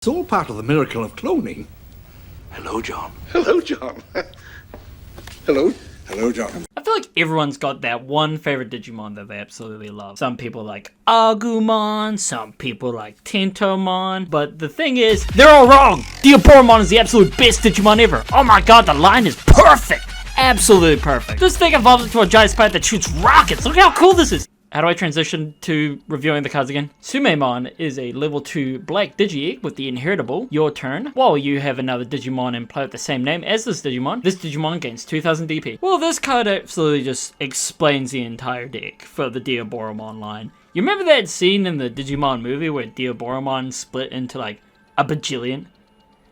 It's all part of the miracle of cloning. Hello, John. Hello, John. Hello. Hello, John. I feel like everyone's got that one favorite Digimon that they absolutely love. Some people like Agumon, some people like Tentomon, but the thing is, they're all wrong! Diaboromon is the absolute best Digimon ever! Oh my god, the line is perfect! Absolutely perfect. This thing evolves into a giant spider that shoots rockets! Look how cool this is! How do I transition to reviewing the cards again? Sumemon is a level 2 black Digi-Egg with the inheritable, your turn. While you have another Digimon in play with the same name as this Digimon gains 2000 DP. Well, this card absolutely just explains the entire deck for the Diaboromon line. You remember that scene in the Digimon movie where Diaboromon split into like a bajillion?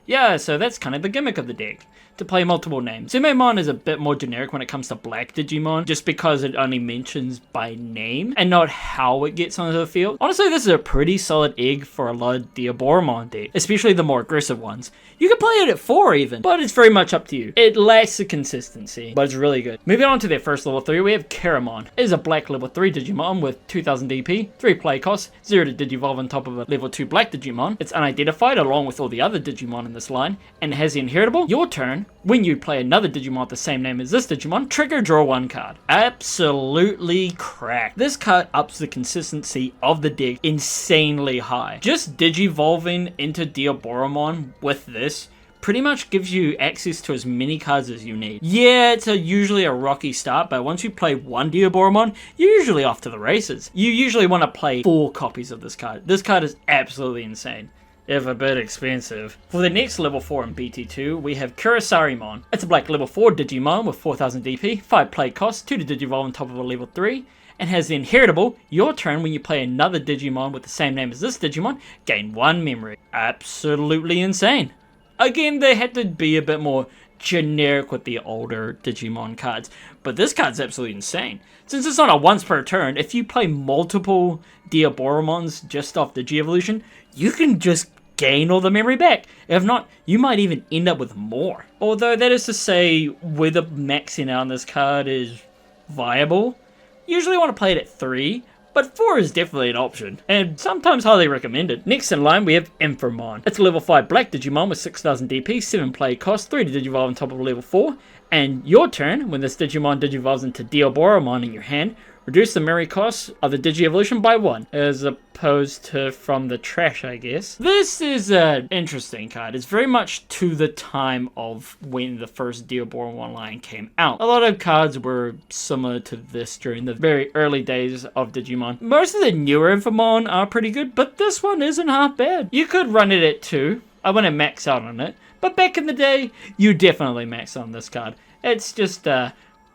Yeah, so that's kind of the gimmick of the deck, to play multiple names. Sumemon is a bit more generic when it comes to black Digimon, just because it only mentions by name and not how it gets onto the field. Honestly, this is a pretty solid egg for a lot of Diaboromon decks, especially the more aggressive ones. You can play it at 4 even, but it's very much up to you. It lacks the consistency, but it's really good. Moving on to their first level 3, we have Keramon. It is a black level 3 Digimon with 2000 DP, 3 play costs, 0 to Digivolve on top of a level 2 black Digimon. It's unidentified along with all the other Digimon in this line, and it has the inheritable, your turn. When you play another Digimon with the same name as this Digimon, trigger, draw 1 card. Absolutely cracked. This card ups the consistency of the deck insanely high. Just Digivolving into Diaboromon with this pretty much gives you access to as many cards as you need. Yeah, it's usually a rocky start, but once you play one Diaboromon, you're usually off to the races. You usually want to play 4 copies of this card. This card is absolutely insane, if a bit expensive. For the next level 4 in BT2, we have Kurisarimon. It's a black level 4 Digimon with 4000 DP, 5 play costs, 2 to Digivolve on top of a level 3, and has the inheritable, your turn when you play another Digimon with the same name as this Digimon, gain 1 memory. Absolutely insane. Again, they had to be a bit more generic with the older Digimon cards, but this card's absolutely insane. Since it's not a once per turn, if you play multiple Diaboromons just off Digi-Evolution, you can just gain all the memory back. If not, you might even end up with more. Although that is to say, whether maxing out on this card is viable, usually want to play it at 3, but 4 is definitely an option, and sometimes highly recommended. Next in line, we have Inframon. It's a level 5 black Digimon with 6000 DP, 7 play cost, 3 to Digivolve on top of a level 4, and your turn, when this Digimon Digivolves into Diaboromon in your hand, reduce the memory cost of the Digi-Evolution by 1, as opposed to from the trash, I guess. This is an interesting card. It's very much to the time of when the first Diaboromon line came out. A lot of cards were similar to this during the very early days of Digimon. Most of the newer Infamon are pretty good, but this one isn't half bad. You could run it at 2. I wouldn't max out on it, but back in the day, you definitely max on this card. It's just a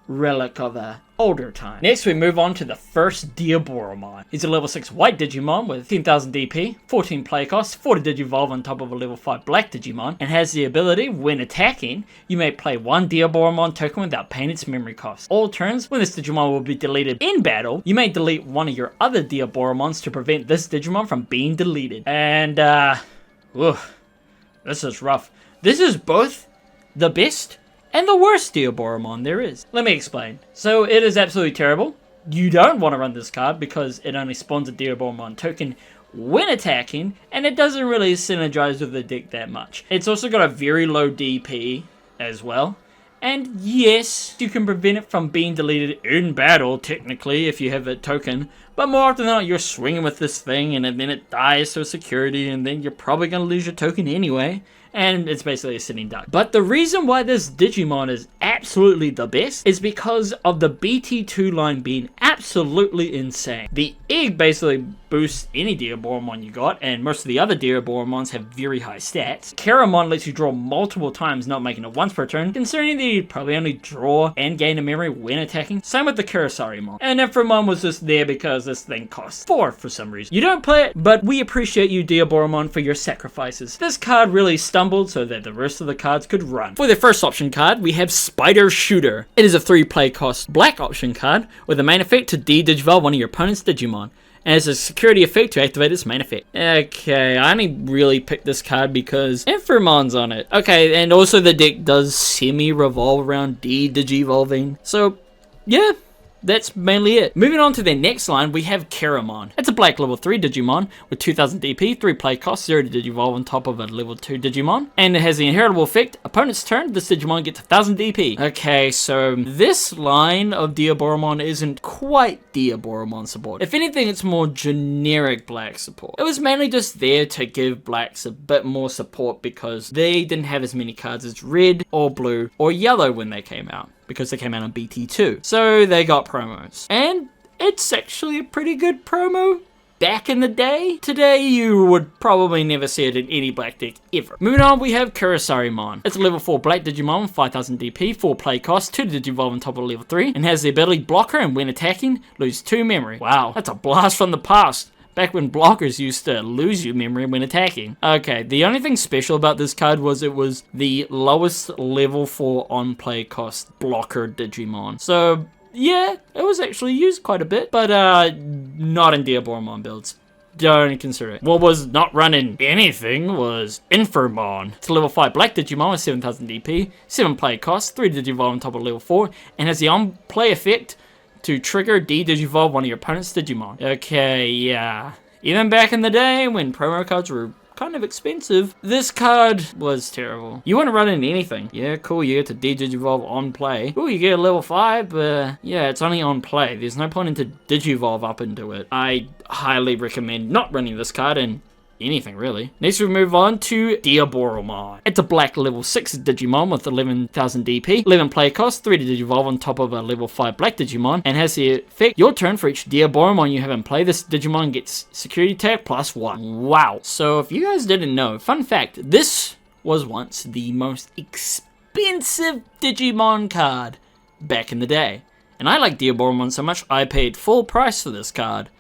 relic of a older time. Next, we move on to the first Diaboromon. He's a level 6 white Digimon with 10,000 DP, 14 play costs, 4 to Digivolve on top of a level 5 black Digimon, and has the ability, when attacking, you may play 1 Diaboromon token without paying its memory cost. All turns, when this Digimon will be deleted in battle, you may delete one of your other Diaboromons to prevent this Digimon from being deleted. And, this is rough. This is both the best and the worst Diaboromon there is. Let me explain. So it is absolutely terrible. You don't want to run this card because it only spawns a Diaboromon token when attacking, and it doesn't really synergize with the deck that much. It's also got a very low DP as well. And yes, you can prevent it from being deleted in battle, technically, if you have a token. But more often than not, you're swinging with this thing, and then it dies to security, and then you're probably going to lose your token anyway. And it's basically a sitting duck. But the reason why this Digimon is absolutely the best is because of the BT2 line being absolutely insane. The egg basically boosts any Diaboromon you got, and most of the other Diaboromons have very high stats. Keramon lets you draw multiple times, not making it once per turn, considering that you'd probably only draw and gain a memory when attacking. Same with the Kurisarimon. And Inframon was just there because this thing costs 4 for some reason. You don't play it, but we appreciate you, Diaboromon, for your sacrifices. This card really stumbled so that the rest of the cards could run. For the first option card, we have Spider Shooter. It is a 3 play cost black option card with a main effect to de-Digivolve one of your opponent's Digimon, and has a security effect to activate its main effect. Okay, I only really picked this card because Inframon's on it. Okay, and also the deck does semi-revolve around de-Digivolving. So, yeah, that's mainly it. Moving on to their next line, we have Keramon. It's a black level 3 Digimon with 2000 DP, 3 play cost, 0 to Digivolve on top of a level 2 Digimon. And it has the inheritable effect, opponent's turn, this Digimon gets 1000 DP. Okay, so this line of Diaboromon isn't quite Diaboromon support. If anything, it's more generic black support. It was mainly just there to give blacks a bit more support because they didn't have as many cards as red or blue or yellow when they came out, because they came out on BT2. So they got promos. And it's actually a pretty good promo back in the day. Today, you would probably never see it in any black deck ever. Moving on, we have Kurisarimon. It's a level 4 black Digimon with 5000 DP, 4 play cost, 2 to Digivolve on top of level 3, and has the ability Blocker, and when attacking, lose 2 memory. Wow, that's a blast from the past. Back when blockers used to lose your memory when attacking. Okay, the only thing special about this card was it was the lowest level 4 on play cost blocker Digimon. So, yeah, it was actually used quite a bit, but not in Diaboromon builds. Don't consider it. What was not running anything was Infomon. It's a level 5 black Digimon with 7000 DP, 7 play cost, 3 Digivolve on top of level 4, and has the on-play effect to trigger de-Digivolve one of your opponent's Digimon. Okay, yeah. Even back in the day when promo cards were kind of expensive, this card was terrible. You want to run in anything. Yeah, cool, you get to de-Digivolve on play. Ooh, you get a level 5, but yeah, it's only on play. There's no point into Digivolve up into it. I highly recommend not running this card and anything really. Next we move on to Diaboromon. It's a black level 6 Digimon with 11,000 DP, 11 play cost, 3 to Digivolve on top of a level 5 black Digimon, and has the effect, your turn for each Diaboromon you have in play, this Digimon gets security tag +1. Wow. So if you guys didn't know, fun fact, this was once the most expensive Digimon card back in the day. And I like Diaboromon so much, I paid full price for this card.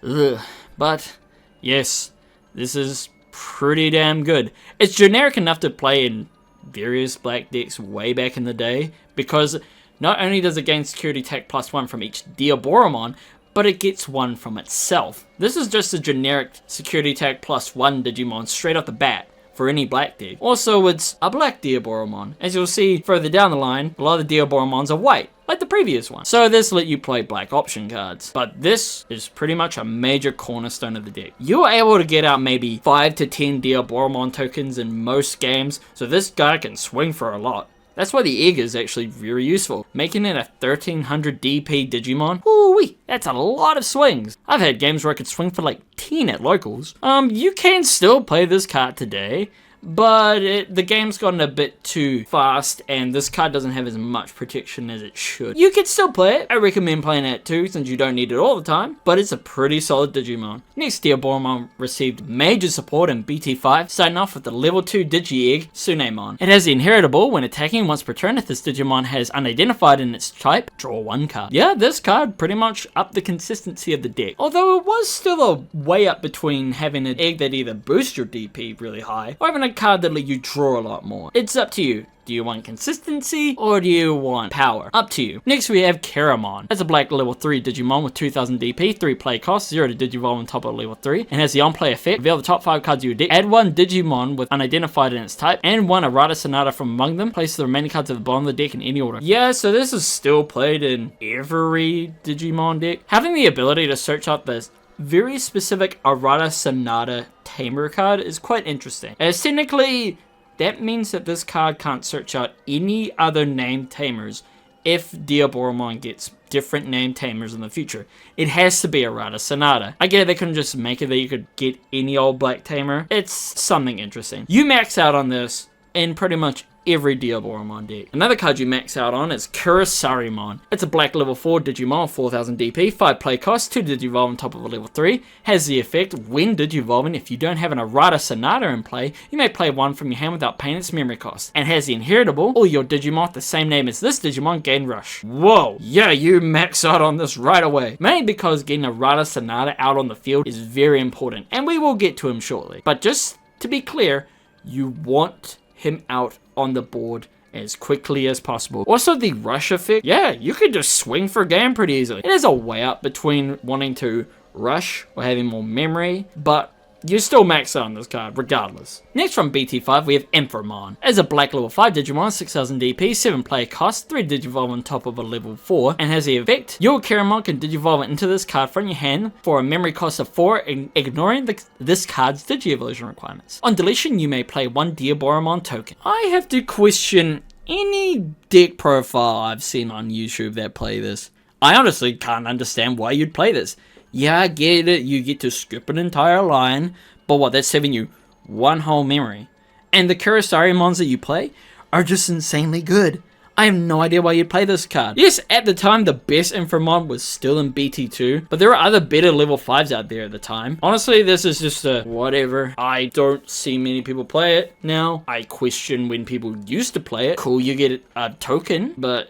Ugh. But, yes, this is pretty damn good. It's generic enough to play in various black decks way back in the day, because not only does it gain security tech +1 from each Diaboromon, but it gets one from itself. This is just a generic security tech +1 Digimon straight off the bat for any black deck. Also, it's a black Diaboromon. As you'll see further down the line, a lot of the Diaboromons are white, like the previous one. So this let you play black option cards. But this is pretty much a major cornerstone of the deck. You're able to get out maybe 5 to 10 Diaboromon tokens in most games, so this guy can swing for a lot. That's why the egg is actually very useful, making it a 1300 DP Digimon. Ooh-wee, that's a lot of swings. I've had games where I could swing for like 10 at locals. You can still play this card today, but the game's gotten a bit too fast, and this card doesn't have as much protection as it should. You can still play it. I recommend playing it too, since you don't need it all the time, but it's a pretty solid Digimon. Next, Diaboromon received major support in BT5, starting off with the level 2 Digi-Egg, Tsunemon. It has the inheritable, when attacking once per turn, if this Digimon has unidentified in its type, draw 1 card. Yeah, this card pretty much upped the consistency of the deck, although it was still a way up between having an egg that either boosts your DP really high, or having a card that let you draw a lot more. It's up to you. Do you want consistency or do you want power? Up to you. Next we have Keramon. That's a black level 3 Digimon with 2000 DP, 3 play cost, 0 to Digivolve on top of level 3, and has the on-play effect. Reveal the top 5 cards of your deck, add 1 Digimon with unidentified in its type, and 1 Errata Sonata from among them. Place the remaining cards at the bottom of the deck in any order. Yeah, so this is still played in every Digimon deck. Having the ability to search out the very specific Errata Sonata Tamer card is quite interesting, as technically that means that this card can't search out any other named Tamers if Diaboromon gets different named Tamers in the future. It has to be Errata Sonata. I get it, they couldn't just make it that you could get any old black Tamer. It's something interesting. You max out on this in pretty much every Diaboromon deck. Another card you max out on is Kurisarimon. It's a black level 4 Digimon, 4000 DP, 5 play cost, 2 Digivolve on top of a level 3. Has the effect, when Digivolving, if you don't have an Errata Sonata in play, you may play 1 from your hand without paying its memory cost. And has the inheritable, all your Digimon with the same name as this Digimon gain Rush. Whoa, yeah, you max out on this right away. Mainly because getting Errata Sonata out on the field is very important, and we will get to him shortly. But just to be clear, you want him out on the board as quickly as possible. Also, the rush effect, yeah, you can just swing for game pretty easily. It is a way up between wanting to rush or having more memory, but you're still maxed out on this card, regardless. Next from BT5, we have Diaboromon. As a black level 5 Digimon, 6000 DP, 7 player cost, 3 Digivolve on top of a level 4, and has the effect, your Keramon can Digivolve into this card from your hand for a memory cost of 4, ignoring this card's Digi-Evolution requirements. On deletion, you may play 1 Diaboromon token. I have to question any deck profile I've seen on YouTube that play this. I honestly can't understand why you'd play this. Yeah, I get it, you get to skip an entire line, but what, that's saving you one whole memory. And the Kurasarimons that you play are just insanely good. I have no idea why you'd play this card. Yes, at the time, the best Inframon was still in BT2, but there are other better level 5s out there at the time. Honestly, this is just a whatever. I don't see many people play it now. I question when people used to play it. Cool, you get a token, but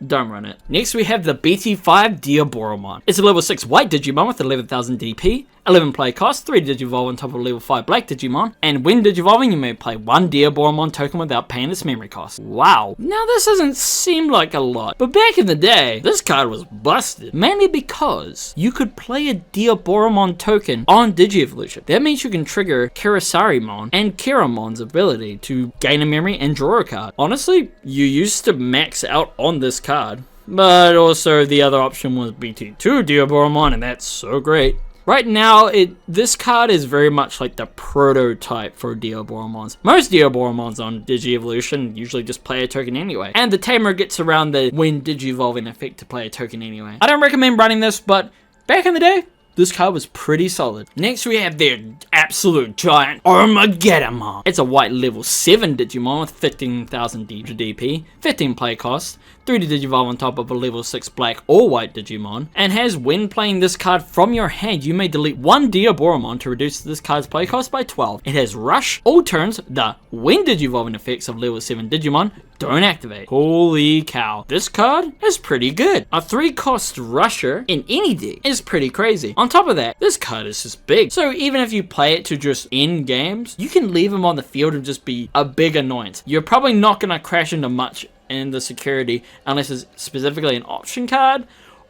don't run it. Next, we have the BT5 Diaboromon. It's a level 6 white Digimon with 11,000 DP. 11 play cost, 3 Digivolve on top of a level 5 black Digimon, and when Digivolving you may play 1 Diaboromon token without paying its memory cost. Wow. Now this doesn't seem like a lot, but back in the day, this card was busted, mainly because you could play a Diaboromon token on Digi-Evolution. That means you can trigger Kurasarimon and Kiramon's ability to gain a memory and draw a card. Honestly, you used to max out on this card, but also the other option was BT2 Diaboromon, and that's so great. Right now, this card is very much like the prototype for Diaboromons. Most Diaboromons on Digi-Evolution usually just play a token anyway, and the Tamer gets around the when Digivolving effect to play a token anyway. I don't recommend running this, but back in the day, this card was pretty solid. Next, we have their absolute giant Armageddon. It's a white level 7 Digimon with 15,000 DP, 15 play cost, 3 to Digivolve on top of a level 6 black or white Digimon, and has when playing this card from your hand, you may delete 1 Diaboromon to reduce this card's play cost by 12. It has Rush. All turns, the when Digivolving effects of level 7 Digimon don't activate. Holy cow. This card is pretty good. A 3 cost Rusher in any deck is pretty crazy. On top of that, this card is just big. So even if you play it to just end games, you can leave him on the field and just be a big annoyance. You're probably not going to crash into much in the security unless it's specifically an option card,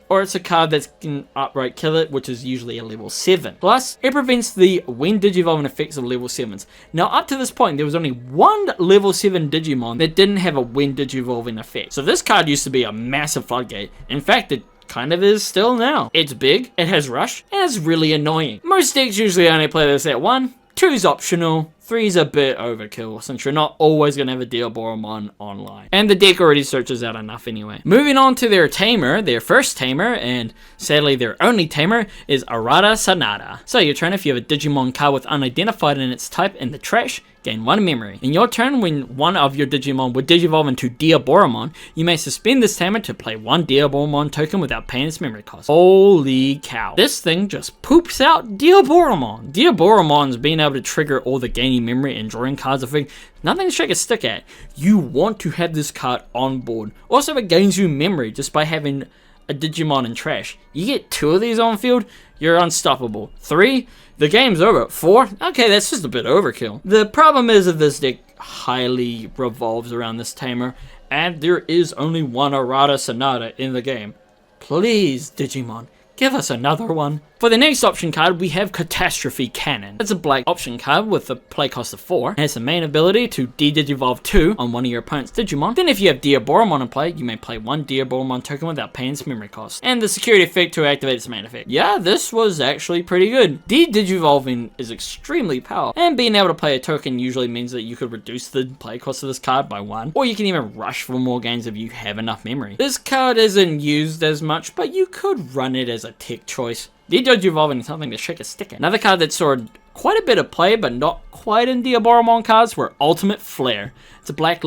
or it's a card that can outright kill it, which is usually a level 7. Plus, it prevents the when Digivolving effects of level 7s. Now, up to this point, there was only 1 level 7 Digimon that didn't have a when Digivolving effect. So this card used to be a massive floodgate. In fact, it kind of is still now. It's big, it has Rush, and it's really annoying. Most decks usually only play this at 1. 2 is optional, 3 is a bit overkill, since you're not always going to have a Diaboromon online. And the deck already searches out enough anyway. Moving on to their tamer, their first tamer, and sadly their only tamer, is Arata Sanada. So your turn, if you have a Digimon card with unidentified in its type in the trash, gain 1 memory. In your turn, when one of your Digimon would Digivolve into Diaboromon, you may suspend this tamer to play 1 Diaboromon token without paying its memory cost. Holy cow. This thing just poops out Diaboromon. Diaboromon's being able to trigger all the gaining memory and drawing cards effect. Nothing to shake a stick at. You want to have this card on board. Also, it gains you memory just by having a Digimon in trash. You get 2 of these on field, you're unstoppable. 3, the game's over. 4, okay, that's just a bit overkill. The problem is that this deck highly revolves around this tamer, and there is only 1 Arata Sanada in the game. Please, Digimon, give us another one. For the next option card, we have Catastrophe Cannon. It's a black option card with a play cost of 4. It has the main ability to de-Digivolve 2 on one of your opponent's Digimon. Then if you have Diaboromon in play, you may play 1 Diaboromon token without paying its memory cost. And the security effect to activate its main effect. Yeah, this was actually pretty good. De-Digivolving is extremely powerful, and being able to play a token usually means that you could reduce the play cost of this card by 1, or you can even rush for more games if you have enough memory. This card isn't used as much, but you could run it as a tick choice. De-Digivolving is something to shake a stick at. Another card that saw quite a bit of play, but not quite in Diaboromon cards, were Ultimate Flare. It's a black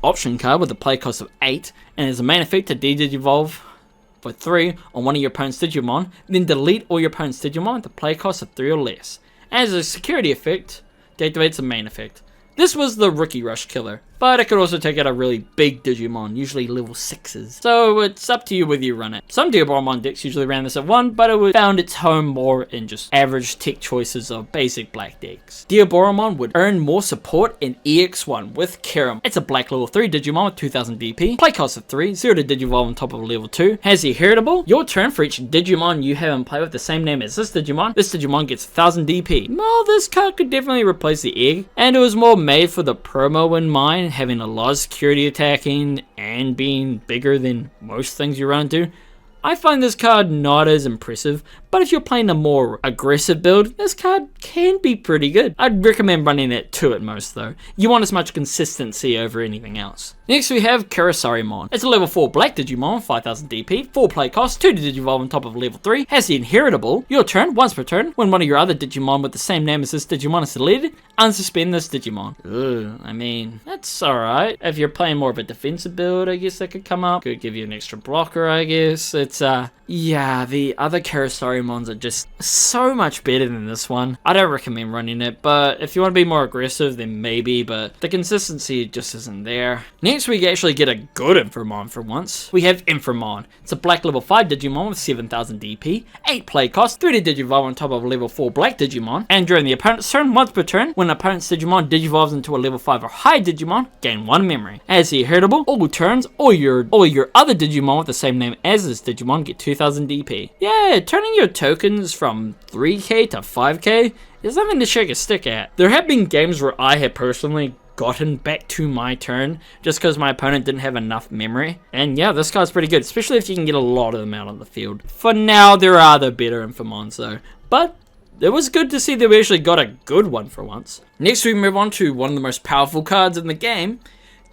option card with a play cost of 8, and has a main effect to de-Digivolve for 3 on one of your opponent's Digimon, then delete all your opponent's Digimon with a play cost of 3 or less. As a security effect, deactivates the main effect. This was the Rookie Rush killer. but it could also take out a really big Digimon, usually level 6s. So it's up to you whether you run it. Some Diaboromon decks usually ran this at 1, but it found its home more in just average tech choices of basic black decks. Diaboromon would earn more support in EX1 with Karam. It's a black level 3 Digimon with 2000 DP, play cost of 3, 0 to Digivolve on top of level 2, has the heritable. Your turn for each Digimon you have in play with the same name as this Digimon gets 1000 DP. Well, this card could definitely replace the egg, and it was more made for the promo in mind, having a lot of security attacking and being bigger than most things you run into. I find this card not as impressive, but if you're playing a more aggressive build, this card can be pretty good. I'd recommend running it 2 at most though. You want as much consistency over anything else. Next we have Karasarimon. It's a level 4 black Digimon, 5000 DP, 4 play cost, 2 to Digivolve on top of level 3, has the inheritable. Your turn, once per turn, when one of your other Digimon with the same name as this Digimon is deleted, unsuspend this Digimon. I mean, that's alright. If you're playing more of a defensive build, I guess that could come up. Could give you an extra blocker, I guess. Yeah, the other Karasarimons are just so much better than this one. I don't recommend running it, but if you want to be more aggressive, then maybe, but the consistency just isn't there. Next, we actually get a good Inframon for once. We have Inframon. It's a black level 5 Digimon with 7000 DP, 8 play cost, 3 to Digivolve on top of a level 4 black Digimon, and during the opponent's turn, once per turn, when an opponent's Digimon digivolves into a level 5 or higher Digimon, gain 1 memory. As the heritable, all turns, all your other Digimon with the same name as this Digimon get 2000 DP. Yeah, turning your tokens from 3k to 5k is nothing to shake a stick at. There have been games where I have personally gotten back to my turn just because my opponent didn't have enough memory, and yeah, this card's pretty good, especially if you can get a lot of them out on the field. For now, there are the better Infamons though, but it was good to see that we actually got a good one for once. Next we move on to one of the most powerful cards in the game,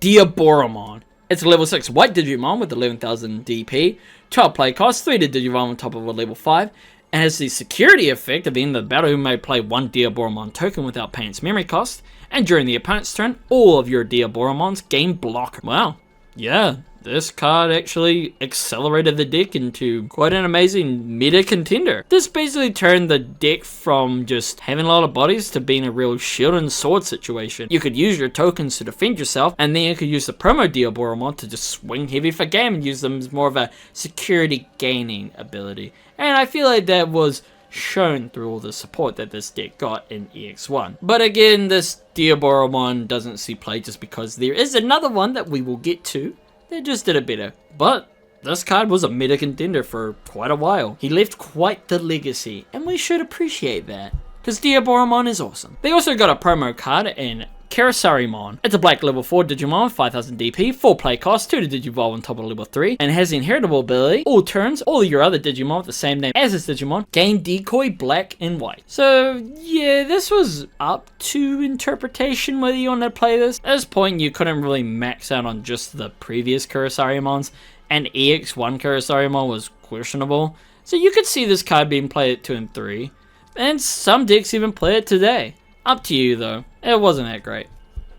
Diaboromon. It's a level 6 white Digimon with 11,000 DP, 12 play cost, 3 to Digivolve on top of a level 5, and has the security effect at the end of the battle. You may play one Diaboromon token without paying its memory cost, and during the opponent's turn, all of your Diaboromons gain block. Wow, yeah, this card actually accelerated the deck into quite an amazing meta contender. This basically turned the deck from just having a lot of bodies to being a real shield and sword situation. You could use your tokens to defend yourself, and then you could use the promo Diaboromon to just swing heavy for game and use them as more of a security gaining ability. And I feel like that was shown through all the support that this deck got in EX1. But again, this Diaboromon doesn't see play just because there is another one that we will get to that just did it better. But this card was a meta contender for quite a while. He left quite the legacy, and we should appreciate that, because Diaboromon is awesome. They also got a promo card in Karasarimon. It's a black level 4 Digimon with 5000 DP, 4 play cost, 2 to Digivolve on top of level 3, and has the inheritable ability. All turns, all of your other Digimon with the same name as this Digimon gain decoy black and white. So yeah, this was up to interpretation whether you want to play this. At this point, you couldn't really max out on just the previous Karasarimons, and EX1 Karasarimon was questionable. So you could see this card being played at 2 and 3, and some decks even play it today. Up to you though, it wasn't that great.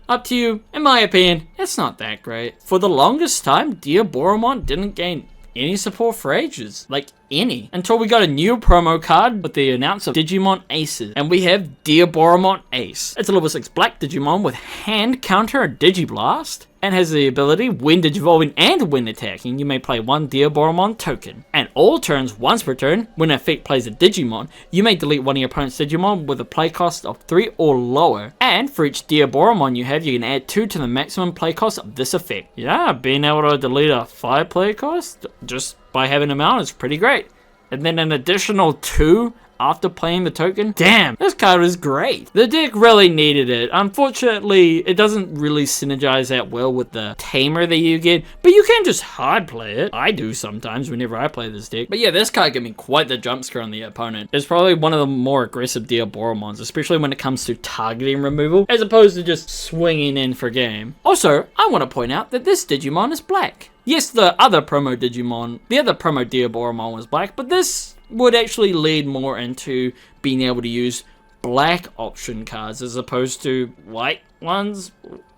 Up to you, in my opinion, it's not that great. For the longest time, Diaboromon didn't gain any support for ages, like any, until we got a new promo card with the announce of Digimon Aces, and we have Diaboromon Ace. It's a level 6 black Digimon with hand counter and Digiblast, and has the ability, when digivolving and when attacking, you may play one Diaboromon token. And all turns, once per turn, when an effect plays a Digimon, you may delete one of your opponent's Digimon with a play cost of 3 or lower. And for each Diaboromon you have, you can add 2 to the maximum play cost of this effect. Yeah, being able to delete a 5 play cost just by having them out is pretty great. And then an additional 2 after playing the token. Damn, this card is great. The deck really needed it. Unfortunately, it doesn't really synergize that well with the tamer that you get, but you can just hard play it. I do sometimes whenever I play this deck. But yeah, this card gave me quite the jump scare on the opponent. It's probably one of the more aggressive Diaboromons, especially when it comes to targeting removal, as opposed to just swinging in for game. Also, I want to point out that this Digimon is black. Yes, the other promo Diaboromon was black, but this would actually lead more into being able to use black option cards as opposed to white ones.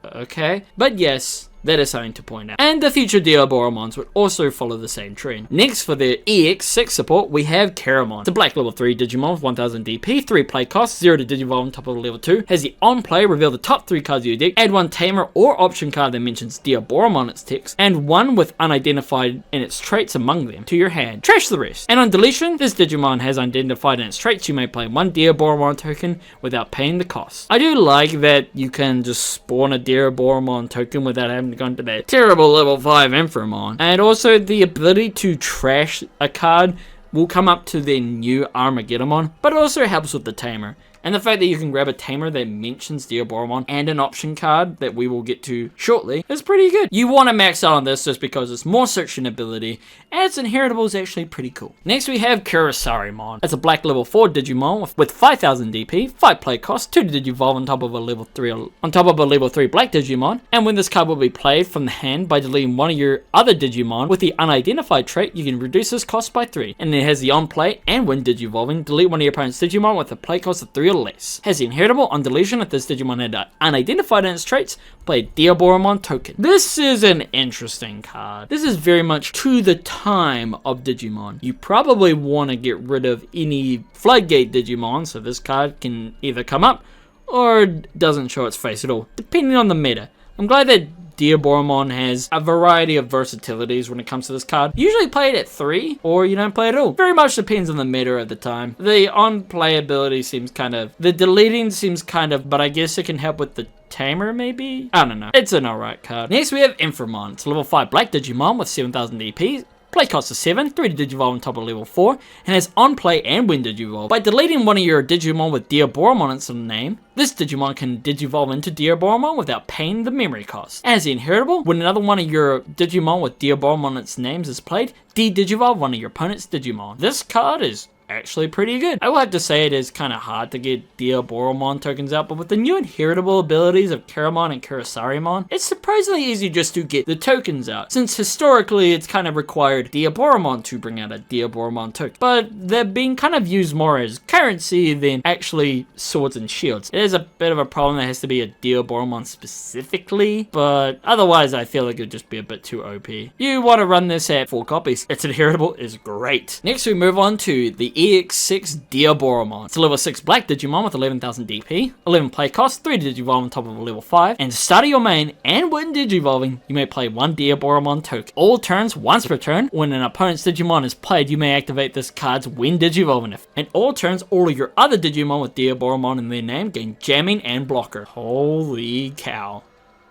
Okay, but yes, That is something to point out. And the future Diaboromons would also follow the same trend. Next, for their EX6 support, we have Keramon. It's a black level 3 Digimon with 1000 DP, 3 play cost, 0 to Digivolve on top of level 2. Has the on play, reveal the top 3 cards of your deck, add 1 Tamer or option card that mentions Diaboromon on its text, and 1 with unidentified in its traits among them to your hand. Trash the rest. And on deletion, this Digimon has identified in its traits, you may play 1 Diaboromon token without paying the cost. I do like that you can just spawn a Diaboromon token without having to go into that terrible level 5 Inframon. And also the ability to trash a card will come up to their new Armageddon, but it also helps with the Tamer. And the fact that you can grab a Tamer that mentions Diaboromon and an option card that we will get to shortly is pretty good. You want to max out on this just because it's more searching ability, and its inheritable is actually pretty cool. Next we have Kurisarimon. It's a black level 4 Digimon with 5000 DP, 5 play cost, 2 to Digivolve on top of a level 3 black Digimon. And when this card will be played from the hand by deleting one of your other Digimon with the unidentified trait, you can reduce this cost by 3. And it has the on play, and when Digivolving, delete one of your opponent's Digimon with a play cost of 3 or less. Has the inheritable. On deletion, if this Digimon had unidentified in its traits, play a Diaboromon token. This is an interesting card. This is very much to the time of Digimon. You probably want to get rid of any Floodgate Digimon, so this card can either come up or doesn't show its face at all, depending on the meta. I'm glad that Diaboromon has a variety of versatilities when it comes to this card. You usually play it at 3, or you don't play it at all. Very much depends on the meta at the time. The on-playability seems kind of... The deleting seems kind of... But I guess it can help with the Tamer, maybe? I don't know. It's an alright card. Next we have Inframon. It's a level 5 black Digimon with 7000 DP. Play cost of 7, 3 to Digivolve on top of level 4, and has on play and when Digivolve. By deleting one of your Digimon with Diaboromon in its name, this Digimon can Digivolve into Diaboromon without paying the memory cost. As the inheritable, when another one of your Digimon with Diaboromon in its names is played, de-Digivolve one of your opponent's Digimon. This card is actually pretty good. I will have to say it is kind of hard to get Diaboromon tokens out, but with the new inheritable abilities of Keramon and Kurisarimon, it's surprisingly easy just to get the tokens out, since historically it's kind of required Diaboromon to bring out a Diaboromon token, but they're being kind of used more as currency than actually swords and shields. It is a bit of a problem that has to be a Diaboromon specifically, but otherwise I feel like it would just be a bit too OP. You want to run this at 4 copies. Its inheritable is great. Next we move on to the EX6 Diaboromon. It's a level 6 black Digimon with 11,000 DP, 11 play cost, 3 to Digivolve on top of a level 5, and to start your main, and when Digivolving, you may play 1 Diaboromon token. All turns, once per turn, when an opponent's Digimon is played, you may activate this card's when Digivolving. And all turns, all of your other Digimon with Diaboromon in their name gain jamming and blocker. Holy cow.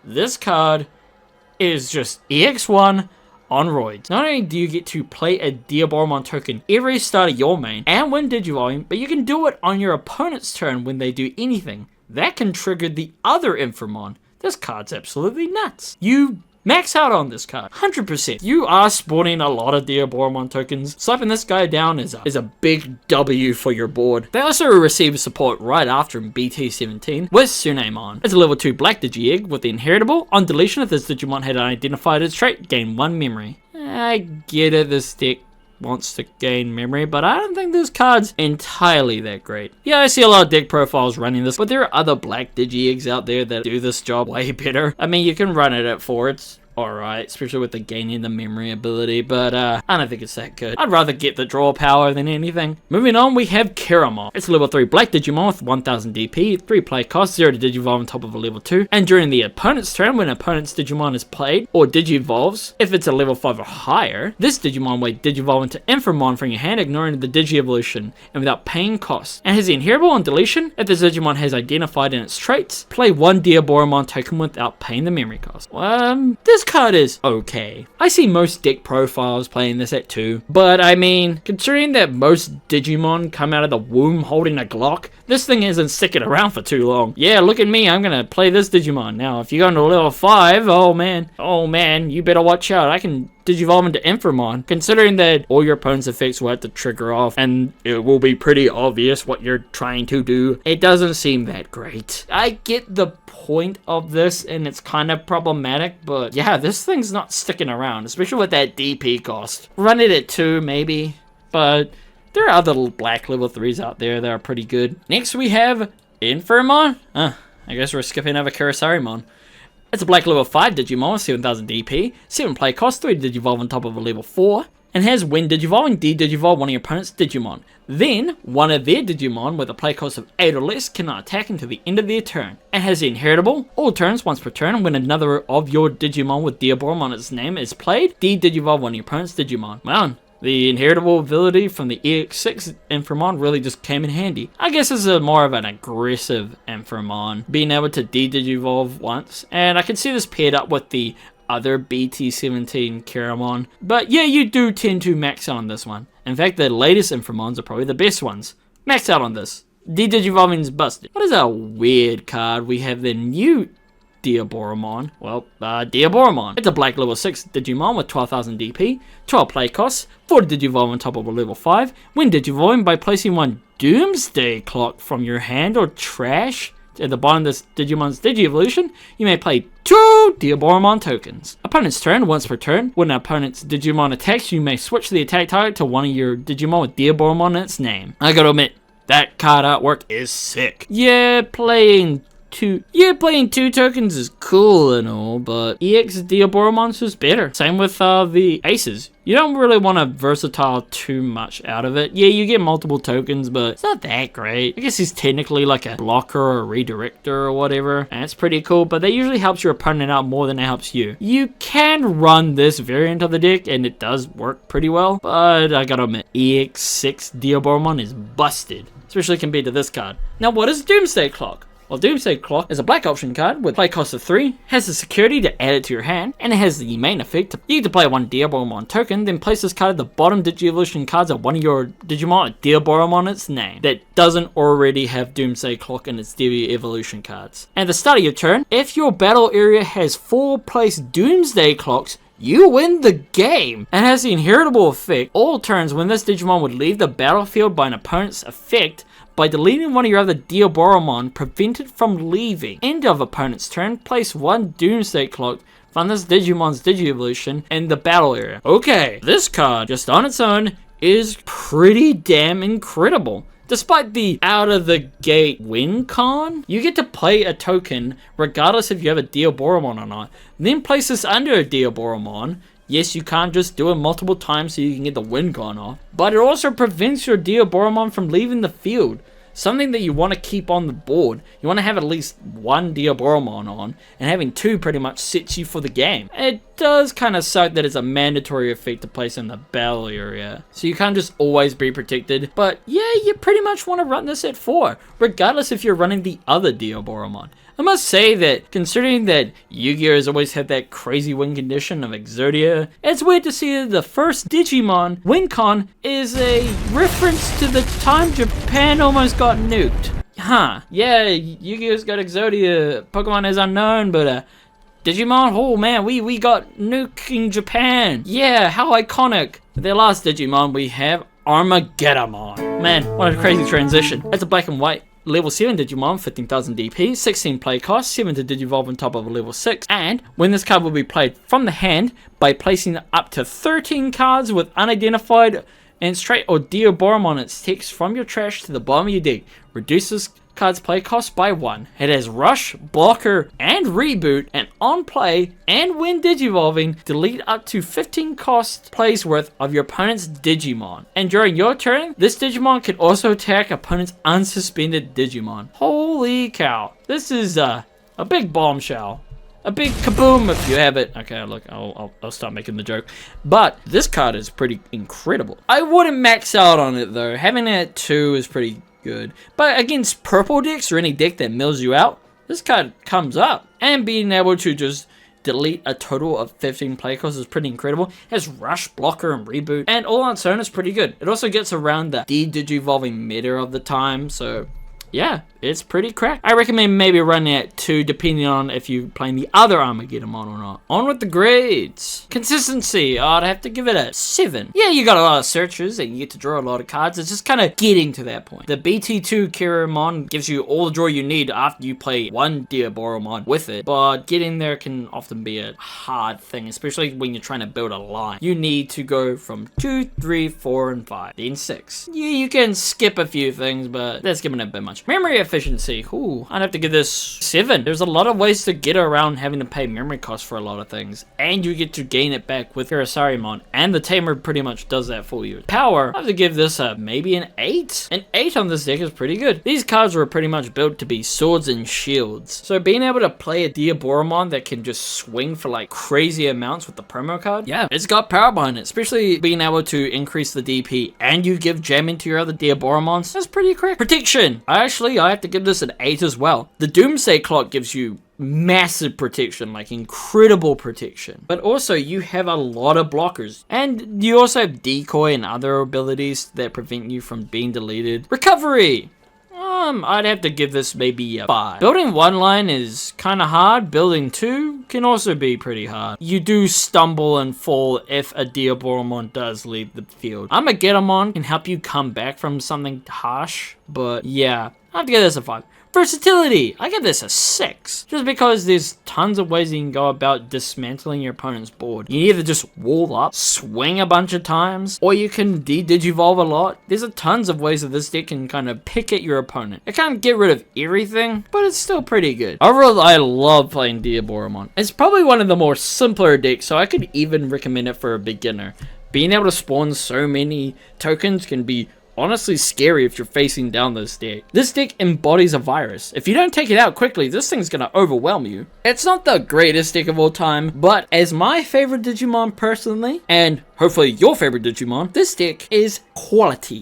This card is just EX1 on roids. Not only do you get to play a Diaboromon token every start of your main and when Digivolving, but you can do it on your opponent's turn when they do anything. That can trigger the other Inframon. This card's absolutely nuts. You max out on this card, 100%. You are spawning a lot of Diaboromon tokens. Slapping this guy down is a big W for your board. They also receive support right after in BT17 with Tsunemon. It's a level 2 black Digi-Egg with the inheritable. On deletion, if this Digimon had identified its trait, gain 1 memory. I get it, this deck wants to gain memory, but I don't think this card's entirely that great. Yeah, I see a lot of deck profiles running this, but there are other black Digi-Eggs out there that do this job way better. I mean, you can run it at 4, it's alright, especially with the gaining the memory ability, but I don't think it's that good. I'd rather get the draw power than anything. Moving on, we have Keramon. It's a level 3 black Digimon with 1000 DP, 3 play cost, 0 to Digivolve on top of a level 2, and during the opponent's turn, when an opponent's Digimon is played, or Digivolves, if it's a level 5 or higher, this Digimon will Digivolve into Inframon from your hand, ignoring the Digi-Evolution, and without paying cost. And has the inheritable on deletion, if this Digimon has identified in its traits, play 1 Diaboromon token without paying the memory cost. This card is okay. I see most deck profiles playing this at 2, but I mean, considering that most Digimon come out of the womb holding a Glock, this thing isn't sticking around for too long. Yeah, look at me, I'm gonna play this Digimon. Now, if you go into level 5, oh man, you better watch out. I can Digivolve into Inframon, considering that all your opponent's effects will have to trigger off, and it will be pretty obvious what you're trying to do. It doesn't seem that great. I get the point of this, and it's kind of problematic, but yeah, this thing's not sticking around, especially with that DP cost. Run it at 2, maybe, but there are other black level 3s out there that are pretty good. Next, we have Inframon. I guess we're skipping over Kurisarimon. It's a black level 5 Digimon with 7000 DP, 7 play cost, 3 Digivolve on top of a level 4, and has when Digivolving, Digivolve one of your opponent's Digimon. Then, one of their Digimon with a play cost of 8 or less cannot attack until the end of their turn. And has the inheritable, all turns once per turn, when another of your Digimon with Diaboromon on its name is played, Digivolve one of your opponent's Digimon. Wow. The inheritable ability from the EX6 Inframon really just came in handy. I guess this is more of an aggressive Inframon, being able to Digivolve once, and I can see this paired up with the other BT17 Keramon. But yeah, you do tend to max out on this one. In fact, the latest Inframons are probably the best ones. Max out on this. Digivolving is busted. What is a weird card? We have the new Diaboromon. Well, Diaboromon. It's a black level 6 Digimon with 12,000 DP, 12 play costs, 4 Digivolve on top of a level 5. When Digivolving by placing one Doomsday Clock from your hand or trash at the bottom of this Digimon's Digi-Evolution, you may play 2 Diaboromon tokens. Opponent's turn, once per turn. When an opponent's Digimon attacks, you may switch the attack target to one of your Digimon with Diaboromon in its name. I gotta admit, that card artwork is sick. Playing two tokens is cool and all, but EX Diaboromon is better. Same with the aces. You don't really want to versatile too much out of it. Yeah, you get multiple tokens, but it's not that great. I guess he's technically like a blocker or a redirector or whatever, and it's pretty cool, but that usually helps your opponent out more than it helps you. You can run this variant of the deck, and it does work pretty well, but I gotta admit, EX6 Diaboromon is busted, especially compared to this card. Now, what is Doomsday Clock? Well, Doomsday Clock is a black option card with play cost of 3, has the security to add it to your hand, and it has the main effect. You get to play one Diaboromon token, then place this card at the bottom Digi-Evolution cards of one of your Digimon with Diaboromon its name that doesn't already have Doomsday Clock in its Digi-Evolution cards. At the start of your turn, if your battle area has 4 placed Doomsday Clocks, you win the game! And has the inheritable effect. All turns when this Digimon would leave the battlefield by an opponent's effect, by deleting one of your other Diaboromon, prevented from leaving. End of opponent's turn, place one Doomsday Clock from this Digimon's Digi-Evolution in the battle area. Okay, this card, just on its own, is pretty damn incredible. Despite the out-of-the-gate win con, you get to play a token regardless if you have a Diaboromon or not. Then place this under a Diaboromon. Yes, you can't just do it multiple times so you can get the win con off, but it also prevents your Diaboromon from leaving the field. Something that you want to keep on the board. You want to have at least one Diaboromon on, and having 2 pretty much sets you for the game. It does kind of suck that it's a mandatory effect to place in the battle area, so you can't just always be protected, but yeah, you pretty much want to run this at 4, regardless if you're running the other Diaboromon. I must say that, considering that Yu-Gi-Oh! Has always had that crazy win condition of Exodia, it's weird to see that the first Digimon win con is a reference to the time Japan almost got nuked. Huh, yeah, Yu-Gi-Oh's got Exodia, Pokemon is unknown, but Digimon, oh man, we got nuking Japan. Yeah, how iconic. Their last Digimon, we have Armageddon. Man, what a crazy transition. It's a black and white level 7 Digimon, 15,000 DP, 16 play cost, 7 to Digivolve on top of a level 6, and when this card will be played from the hand by placing up to 13 cards with unidentified and straight or Diaboromon its text from your trash to the bottom of your deck, reduces card's play cost by 1. It has Rush, Blocker, and Reboot, and on play, and when Digivolving, delete up to 15 cost plays worth of your opponent's Digimon. And during your turn, this Digimon can also attack opponent's unsuspended Digimon. Holy cow. This is a big bombshell. A big kaboom if you have it. Okay, look, I'll stop making the joke. But this card is pretty incredible. I wouldn't max out on it though. Having it at 2 is pretty good, but against purple decks or any deck that mills you out, this card comes up. And being able to just delete a total of 15 play costs is pretty incredible. It has Rush, Blocker, and Reboot, and all on its own is pretty good. It also gets around the Digivolving meta of the time, so yeah, it's pretty cracked. I recommend maybe running it at 2, depending on if you're playing the other Armageddon or not. On with the grades. Consistency, I'd have to give it a 7. Yeah, you got a lot of searches and you get to draw a lot of cards. It's just kind of getting to that point. The BT2 Keramon gives you all the draw you need after you play one Diaboromon with it, but getting there can often be a hard thing, especially when you're trying to build a line. You need to go from 2, 3, 4, and 5, then 6. Yeah, you can skip a few things, but that's giving it a bit much. much. Memory efficiency, ooh, I'd have to give this 7. There's a lot of ways to get around having to pay memory costs for a lot of things, and you get to gain it back with Kirasarimon, and the Tamer pretty much does that for you. Power, I have to give this maybe an 8. An 8 on this deck is pretty good. These cards were pretty much built to be swords and shields, so being able to play a Diaboromon that can just swing for like crazy amounts with the promo card, yeah, it's got power behind it, especially being able to increase the DP and you give gem into your other Diaboromons. That's pretty correct. Protection, I have to give this an 8 as well. The Doomsday Clock gives you massive protection, like incredible protection, but also you have a lot of blockers, and you also have decoy and other abilities that prevent you from being deleted. Recovery, I'd have to give this maybe a 5. Building 1 line is kind of hard. Building 2 can also be pretty hard. You do stumble and fall if a Diaboromon does leave the field. Armageddon can help you come back from something harsh, but yeah, I have to give this a 5. Versatility, I give this a 6. Just because there's tons of ways you can go about dismantling your opponent's board. You can either just wall up, swing a bunch of times, or you can de-digivolve a lot. There's tons of ways that this deck can kind of pick at your opponent. It can't get rid of everything, but it's still pretty good. Overall, I love playing Diaboromon. It's probably one of the more simpler decks, so I could even recommend it for a beginner. Being able to spawn so many tokens can be honestly scary if you're facing down this deck. This deck embodies a virus. If you don't take it out quickly, this thing's gonna overwhelm you. It's not the greatest deck of all time, but as my favorite Digimon personally, and hopefully your favorite Digimon, this deck is quality.